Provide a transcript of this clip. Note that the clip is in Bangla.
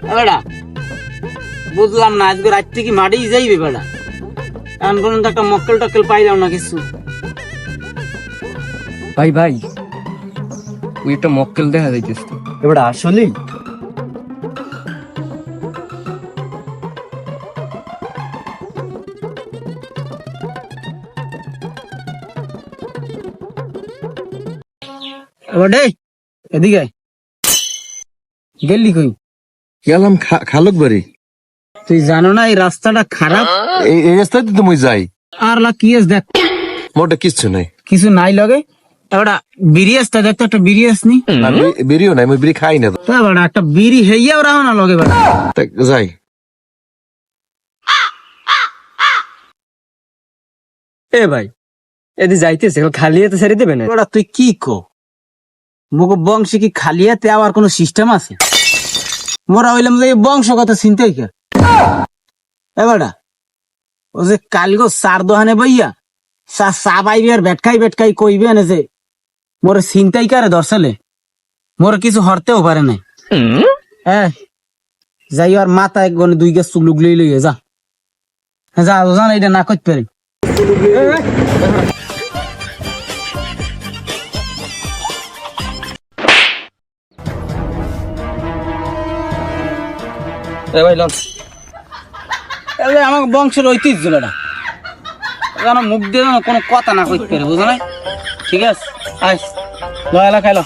বেড়া বুঝলাম না, আজকে রাত থেকে মাঠেই যাইবে বেড়া, এখন পর্যন্ত একটা মক্কেল টক্কেল পাইলাম না কিছু। ভাই ভাই ওই একটা মক্কেল দেখা যাইতেছে তো। এবার আসলেই এবার এদিকে আয়। গেলি কই? গেলাম খালক বাড়ি। তুই জানো না এই রাস্তাটা খারাপ? এই রাস্তায় তো মই যাই। আর লা কি আছে দেখ, মোটা কিচ্ছু নাই। কিছু নাই লগে। এবারে বিড়ি আসতে দেখ তো, একটা বিড়ি আসনি? বিড়িও নাই, মই বিড়ি খাই না তো। তা বেড়া একটা বিড়ি হেইয়াও রাখো না লগে বেড়া। তা যাই। এ ভাই এদি যাইতেছে খালি হাতে ছেড়ে দেবে না? বেড়া তুই কি কো? মুখ বংশে কি খালিয়াতে আবার কোনো সিস্টেম আছে? মোরা হইলাম যে এই বংশগত চিন্তাই কে। এবারে ও যে কালগো সার দোহানে বইয়া চা পাইবি আর বেটকাই কইবে না যে মোর চিন্তাই কারে দর্শালে মোর কিছু হরতেও পারে নাই। হ্যাঁ যাই আর মাথা এক গনে 2 গাছ চুলুক লইয়া যা। যা জান এটা না করতে পারি। এ ভাই লন। আমার বংশের ঐতিহ্য এটা যেন মুখ দিয়ে যেন কোনো কথা না কইতে পারে, বুঝো না? ঠিক আছে আয় লয়লা খাইলো।